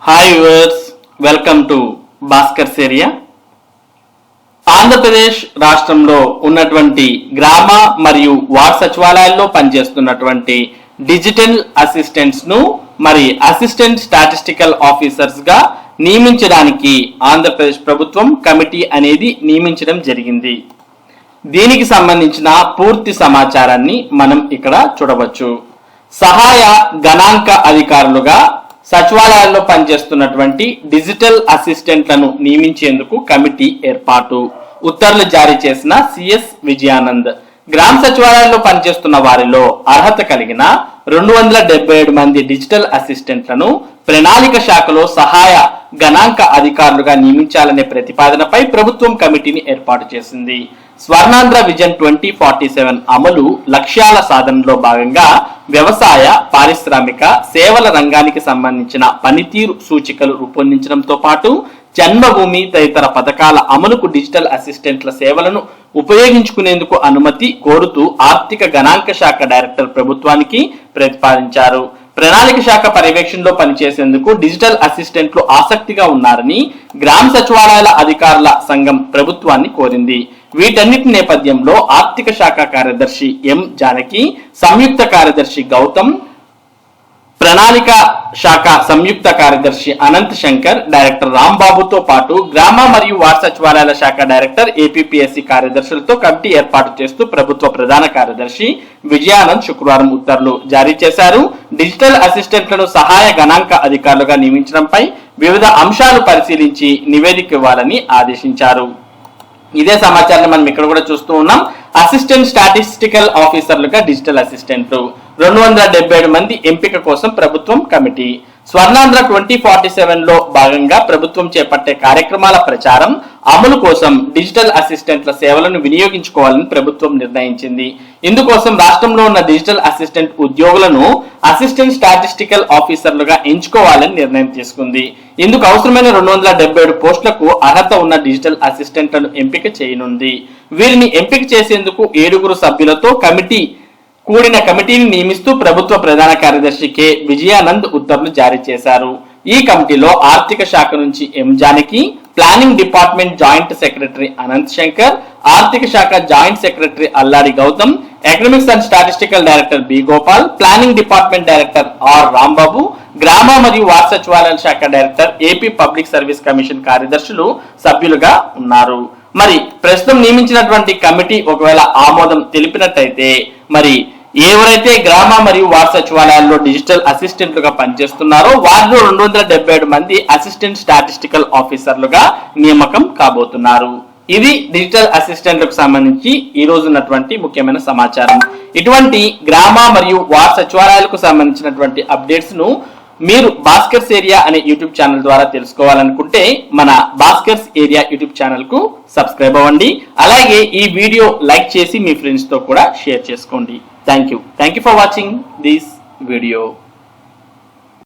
Hi viewers, welcome to Bhaskar's area. Andhra Pradesh రాష్ట్రంలో ఉన్నటువంటి గ్రామ మరియు వార్డ్ సచివాలయాల్లో పనిచేస్తున్నటువంటి డిజిటల్ అసిస్టెంట్స్ ను మరి అసిస్టెంట్ స్టాటిస్టికల్ ఆఫీసర్స్ గా నియమించడానికి ఆంధ్రప్రదేశ్ ప్రభుత్వం కమిటీ అనేది నియమించడం జరిగింది. దీనికి సంబంధించిన పూర్తి సమాచారాన్ని మనం ఇక్కడ చూడవచ్చు. సహాయ గణాంక అధికారులుగా సచివాలయాల్లో పనిచేస్తున్నటువంటి డిజిటల్ అసిస్టెంట్లను నియమించేందుకు కమిటీ ఏర్పాటు. ఉత్తర్వులు జారీ చేసిన సిఎస్ విజయానంద్. గ్రామ సచివాలయాల్లో పనిచేస్తున్న వారిలో అర్హత కలిగిన 277 మంది డిజిటల్ అసిస్టెంట్లను ప్రణాళిక శాఖలో సహాయ గణాంక అధికారులుగా నియమించాలనే ప్రతిపాదనపై ప్రభుత్వం కమిటీని ఏర్పాటు చేసింది. స్వర్ణాంధ్ర విజన్ 2047 అమలు లక్ష్యాల సాధనలో భాగంగా వ్యవసాయ, పారిశ్రామిక, సేవల రంగానికి సంబంధించిన పనితీరు సూచికలు రూపొందించడంతో పాటు జన్మభూమి తదితర పథకాల అమలుకు డిజిటల్ అసిస్టెంట్ల సేవలను ఉపయోగించుకునేందుకు అనుమతి కోరుతూ ఆర్థిక గణాంక శాఖ డైరెక్టర్ ప్రభుత్వానికి ప్రతిపాదించారు. ప్రణాళిక శాఖ పర్యవేక్షణలో పనిచేసేందుకు డిజిటల్ అసిస్టెంట్లు ఆసక్తిగా ఉన్నారని గ్రామ సచివాలయాల అధికారుల సంఘం ప్రభుత్వాన్ని కోరింది. వీటన్నిటి నేపథ్యంలో ఆర్థిక శాఖ కార్యదర్శి ఎం జానకి, సంయుక్త కార్యదర్శి గౌతమ్, ప్రణాళిక శాఖ సంయుక్త కార్యదర్శి అనంత్ శంకర్, డైరెక్టర్ రాంబాబుతో పాటు గ్రామ మరియు వార్డ్ సచివాలయాల శాఖ డైరెక్టర్ ఏపీపీఎస్సీ కార్యదర్శులతో కమిటీ ఏర్పాటు చేస్తూ ప్రభుత్వ ప్రధాన కార్యదర్శి విజయానంద్ శుక్రవారం ఉత్తర్వులు జారీ చేశారు. డిజిటల్ అసిస్టెంట్లను సహాయ గణాంక అధికారులుగా నియమించడంపై వివిధ అంశాలు పరిశీలించి నివేదిక ఇవ్వాలని ఆదేశించారు. ఇదే సమాచారాన్ని మనం ఇక్కడ కూడా చూస్తూ ఉన్నాం. అసిస్టెంట్ స్టాటిస్టికల్ ఆఫీసర్లుగా డిజిటల్ అసిస్టెంట్లు 277 మంది ఎంపిక కోసం ప్రభుత్వం కమిటీ. స్వర్ణాంధ్ర 2047 లో భాగంగా ప్రభుత్వం చేపట్టే కార్యక్రమాల ప్రచారం, అమలు కోసం డిజిటల్ అసిస్టెంట్ల సేవలను వినియోగించుకోవాలని ప్రభుత్వం నిర్ణయించింది. ఇందుకోసం రాష్ట్రంలో ఉన్న డిజిటల్ అసిస్టెంట్ ఉద్యోగులను అసిస్టెంట్ స్టాటిస్టికల్ ఆఫీసర్లుగా ఎంచుకోవాలని నిర్ణయం తీసుకుంది. ఇందుకు అవసరమైన 277 పోస్టులకు అర్హత ఉన్న డిజిటల్ అసిస్టెంట్లను ఎంపిక చేయనుంది. వీరిని ఎంపిక చేసేందుకు 7 సభ్యులతో కూడిన కమిటీని నియమిస్తూ ప్రభుత్వ ప్రధాన కార్యదర్శి కె విజయానంద్ ఉత్తర్వులు జారీ చేశారు. ఈ కమిటీలో ఆర్థిక శాఖ నుంచి M Janaki, planning department joint secretary Anant Shankar, ఆర్థిక శాఖ joint secretary Alladi Gautam, economics and statistical director B Gopal, planning department director R Rambabu, గ్రామ మరియు వార్డ్ సచివాలయాల శాఖ director AP public service commission కార్యదర్శులు సభ్యులుగా ఉన్నారు. మరి ప్రస్తుతం నియమించినటువంటి కమిటీ ఒకవేళ ఆమోదం తెలిపినట్టయితే మరి ఎవరైతే గ్రామ మరియు వార్డ్ సచివాలయాల్లో డిజిటల్ అసిస్టెంట్లుగా పనిచేస్తున్నారో వారిలో 277 మంది అసిస్టెంట్ స్టాటిస్టికల్ ఆఫీసర్లుగా నియామకం కాబోతున్నారు. ఇది డిజిటల్ అసిస్టెంట్లకు సంబంధించి ఈ రోజు ఉన్నటువంటి ముఖ్యమైన సమాచారం. ఇటువంటి గ్రామ మరియు వార్డ్ సచివాలయాలకు సంబంధించినటువంటి అప్డేట్స్ ను మీరు భాస్కర్స్ ఏరియా అనే యూట్యూబ్ ఛానల్ ద్వారా తెలుసుకోవాలనుకుంటే మన భాస్కర్స్ ఏరియా యూట్యూబ్ ఛానల్ కు సబ్స్క్రైబ్ అవ్వండి. అలాగే ఈ వీడియో లైక్ చేసి మీ ఫ్రెండ్స్ తో కూడా షేర్ చేసుకోండి. Thank you for watching this video.